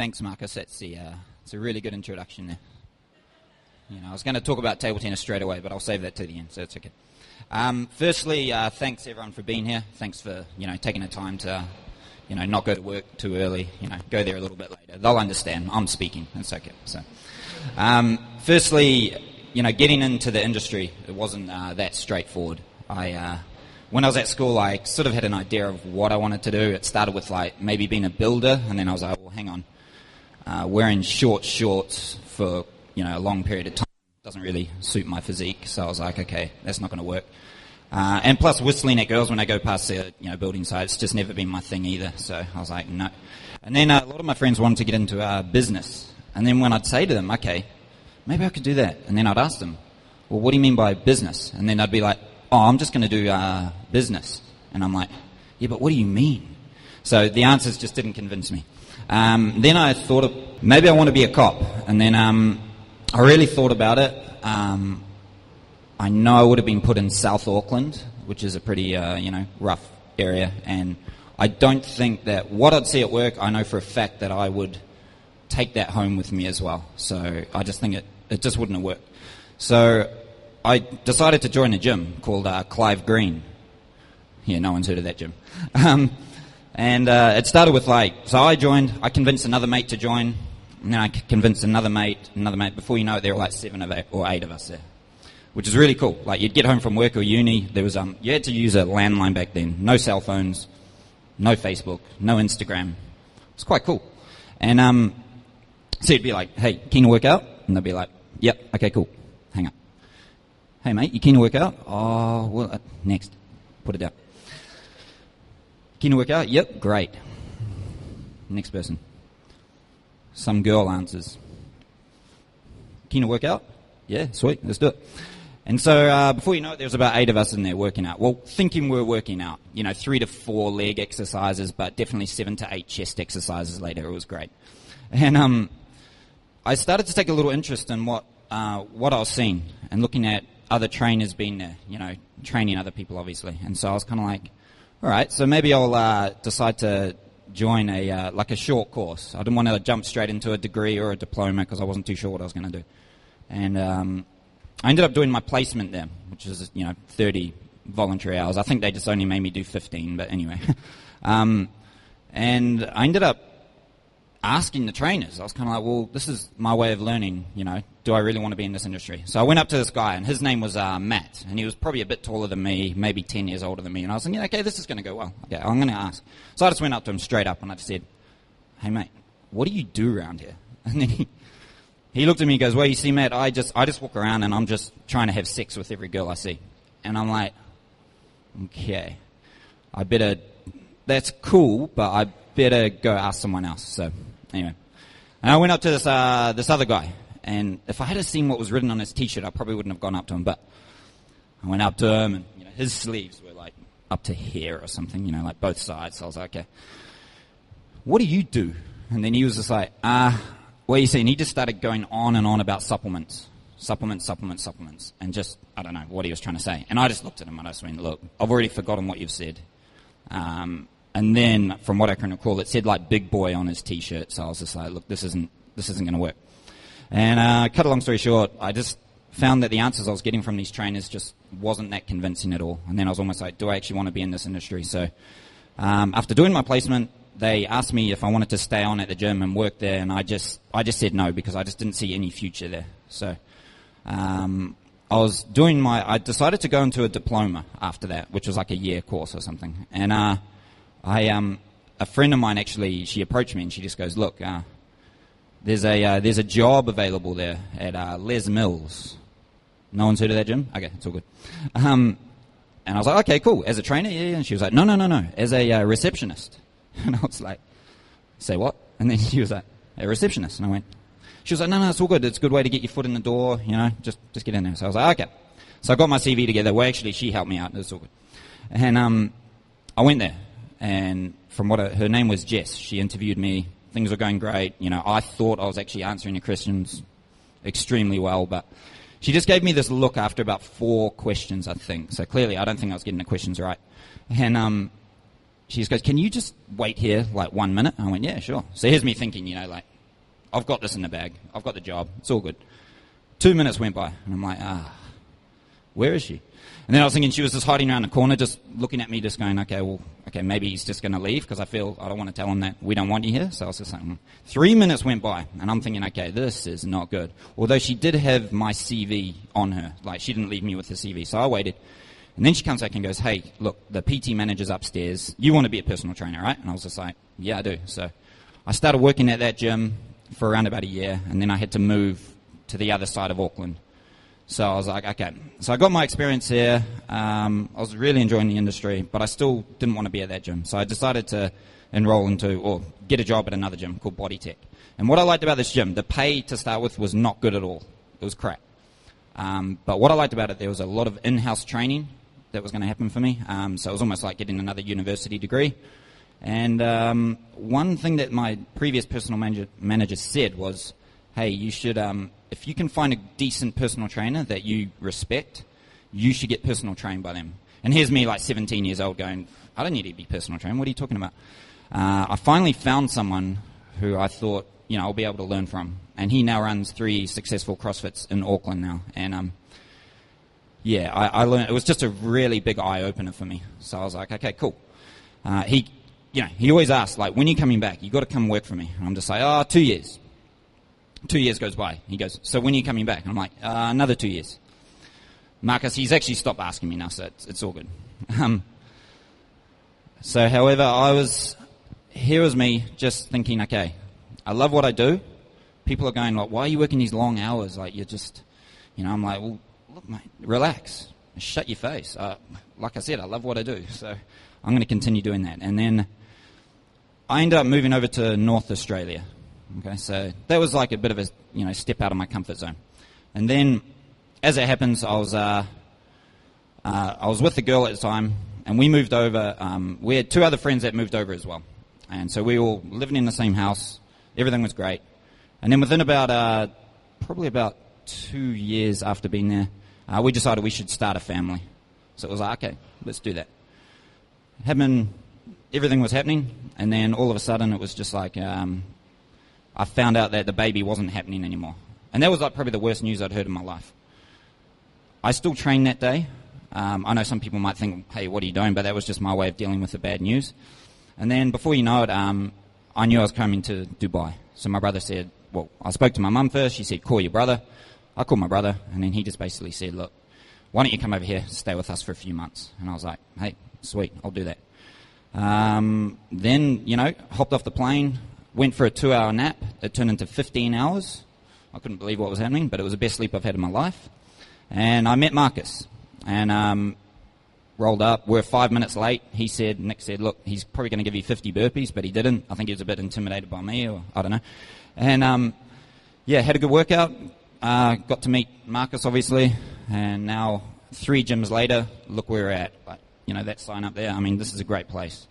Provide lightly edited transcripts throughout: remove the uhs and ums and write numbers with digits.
Thanks, Marcus. That's it's a really good introduction there. I was going to talk about table tennis straight away, but I'll save that to the end, so it's okay. Firstly, thanks everyone for being here. Thanks for taking the time to not go to work too early. Go there a little bit later. They'll understand. I'm speaking. It's okay. So, firstly, getting into the industry, it wasn't that straightforward. When I was at school, I sort of had an idea of what I wanted to do. It started with maybe being a builder, and then I was like, well, hang on. Wearing short shorts for a long period of time doesn't really suit my physique, so I was like, okay, that's not going to work. And plus, whistling at girls when I go past the building sites, it's just never been my thing either. So I was like, no. And then a lot of my friends wanted to get into business, and then when I'd say to them, okay, maybe I could do that, and then I'd ask them, well, what do you mean by business? And then I'd be like, oh, I'm just going to do business. And I'm like, yeah, but what do you mean? So the answers just didn't convince me. Then I thought maybe I want to be a cop. And then I really thought about it. I know I would have been put in South Auckland, which is a pretty rough area. And I don't think that what I'd see at work, I know for a fact that I would take that home with me as well. So I just think it just wouldn't have worked. So I decided to join a gym called Clive Green. Yeah, no one's heard of that gym. And it started with so I joined, I convinced another mate to join, and then I convinced another mate. Before you know it, there were 7 or 8 of us there, which is really cool. You'd get home from work or uni, there was you had to use a landline back then. No cell phones, no Facebook, no Instagram. It's quite cool. And so you'd be like, hey, keen to work out? And they'd be like, yep, okay, cool, hang up. Hey, mate, you keen to work out? Oh, well, next. Put it down. Keen to work out? Yep, great. Next person. Some girl answers. Keen to work out? Yeah, sweet, let's do it. And so before you know it, there was about 8 of us in there working out. Well, thinking we were working out. 3 to 4 leg exercises, but definitely 7 to 8 chest exercises later. It was great. And I started to take a little interest in what I was seeing and looking at other trainers being there, training other people, obviously. And so I was kind of like, all right, so maybe I'll decide to join a short course. I didn't want to jump straight into a degree or a diploma because I wasn't too sure what I was going to do. And I ended up doing my placement there, which is 30 voluntary hours. I think they just only made me do 15, but anyway. And I ended up asking the trainers. I was kind of like, well, this is my way of learning, do I really want to be in this industry? So I went up to this guy, and his name was Matt, and he was probably a bit taller than me, maybe 10 years older than me, and I was thinking, okay, this is going to go well. Okay, I'm going to ask. So I just went up to him straight up, and I said, hey, mate, what do you do around here? And then he looked at me and goes, well, you see, Matt, I just walk around, and I'm just trying to have sex with every girl I see. And I'm like, okay, that's cool, but I better go ask someone else. So anyway, and I went up to this other guy, and if I had seen what was written on his T-shirt, I probably wouldn't have gone up to him. But I went up to him, and his sleeves were up to here or something, both sides. So I was like, okay, what do you do? And then he was just like, what are you saying? He just started going on and on about supplements, and just I don't know what he was trying to say. And I just looked at him and I just went, look, I've already forgotten what you've said. And then, from what I can recall, it said big boy on his T-shirt. So I was just like, look, this isn't going to work. And cut a long story short, I just found that the answers I was getting from these trainers just wasn't that convincing at all. And then I was almost like, do I actually want to be in this industry? So after doing my placement, they asked me if I wanted to stay on at the gym and work there, and I just said no because I just didn't see any future there. So I decided to go into a diploma after that, which was a year course or something. And a friend of mine actually, she approached me and she just goes, look, there's a job available there at Les Mills. No one's heard of that gym? Okay, it's all good. And I was like, okay, cool. As a trainer? Yeah. And she was like, no. As a receptionist. And I was like, say what? And then she was like, a receptionist. And I went, she was like, no, it's all good. It's a good way to get your foot in the door, just get in there. So I was like, okay. So I got my CV together. Well, actually, she helped me out. It was all good. And I went there. And from her name was Jess. She interviewed me. Things were going great. I thought I was actually answering your questions extremely well, but she just gave me this look after about 4 questions, I think. So clearly, I don't think I was getting the questions right. And she just goes, can you just wait here 1 minute? I went, yeah, sure. So here's me thinking, I've got this in the bag. I've got the job. It's all good. 2 minutes went by, and I'm like, where is she? And then I was thinking she was just hiding around the corner, just looking at me, just going, okay, maybe he's just going to leave because I don't want to tell him that we don't want you here. So I was just like, 3 minutes went by, and I'm thinking, okay, this is not good. Although she did have my CV on her. Like, she didn't leave me with the CV. So I waited. And then she comes back and goes, hey, look, the PT manager's upstairs. You want to be a personal trainer, right? And I was just like, yeah, I do. So I started working at that gym for around about a year, and then I had to move to the other side of Auckland. So I was like, okay. So I got my experience here. I was really enjoying the industry, but I still didn't want to be at that gym. So I decided to enroll into, or get a job at another gym called Bodytech. And what I liked about this gym, the pay to start with was not good at all. It was crap. But what I liked about it, there was a lot of in-house training that was going to happen for me. So it was almost like getting another university degree. And one thing that my previous personal manager said was, hey, you should, if you can find a decent personal trainer that you respect, you should get personal trained by them. And here's me, like 17 years old, going, I don't need to be personal trained. What are you talking about? I finally found someone who I thought, I'll be able to learn from. And he now runs 3 successful CrossFits in Auckland now. And I learned. It was just a really big eye opener for me. So I was like, okay, cool. He always asks, like, when are you coming back? You got to come work for me. And I'm just like, 2 years. 2 years goes by. He goes, so when are you coming back? And I'm like, another 2 years. Marcus, he's actually stopped asking me now, so it's all good. So, however, here was me just thinking, okay, I love what I do. People are going, like, why are you working these long hours? Like, you're just, I'm like, well, look, mate, relax. Shut your face. Like I said, I love what I do, so I'm going to continue doing that. And then I ended up moving over to North Australia. Okay, so that was like a bit of a step out of my comfort zone. And then, as it happens, I was with a girl at the time, and we moved over. We had 2 other friends that moved over as well, and so we were all living in the same house. Everything was great. And then within probably about 2 years after being there, we decided we should start a family. So it was like, okay, let's do that. Everything was happening, and then all of a sudden it was just like, I found out that the baby wasn't happening anymore. And that was like probably the worst news I'd heard in my life. I still trained that day. I know some people might think, hey, what are you doing? But that was just my way of dealing with the bad news. And then before you know it, I knew I was coming to Dubai. So my brother said, well, I spoke to my mum first. She said, call your brother. I called my brother, and then he just basically said, look, why don't you come over here, stay with us for a few months? And I was like, hey, sweet, I'll do that. Then, hopped off the plane, went for a 2-hour nap. It turned into 15 hours. I couldn't believe what was happening, but it was the best sleep I've had in my life. And I met Marcus, and rolled up. We're 5 minutes late. Nick said, look, he's probably going to give you 50 burpees, but he didn't. I think he was a bit intimidated by me, or I don't know. And, had a good workout. Got to meet Marcus, obviously, and now 3 gyms later, look where we're at. Like, that sign up there, this is a great place.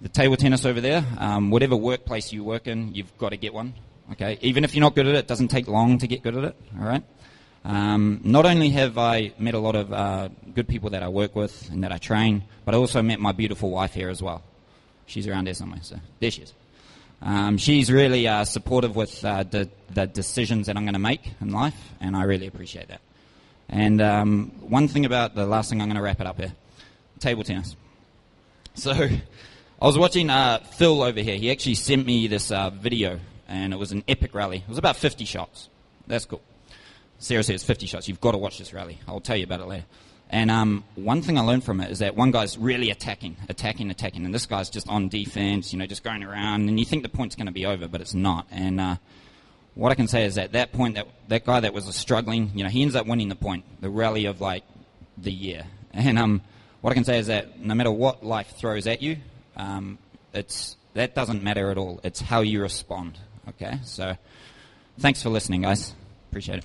The table tennis over there, whatever workplace you work in, you've got to get one. Okay, even if you're not good at it, it doesn't take long to get good at it. All right. Not only have I met a lot of good people that I work with and that I train, but I also met my beautiful wife here as well. She's around there somewhere, so there she is. She's really supportive with the decisions that I'm going to make in life, and I really appreciate that. And one thing about the last thing, I'm going to wrap it up here, table tennis. So I was watching Phil over here. He actually sent me this video, and it was an epic rally. It was about 50 shots. That's cool. Seriously, it's 50 shots. You've got to watch this rally. I'll tell you about it later. And one thing I learned from it is that one guy's really attacking, and this guy's just on defense, just going around, and you think the point's going to be over, but it's not. And what I can say is that point, that guy that was struggling, he ends up winning the point, the rally of, like, the year. And what I can say is that no matter what life throws at you, that doesn't matter at all. It's how you respond, okay? So thanks for listening, guys. Appreciate it.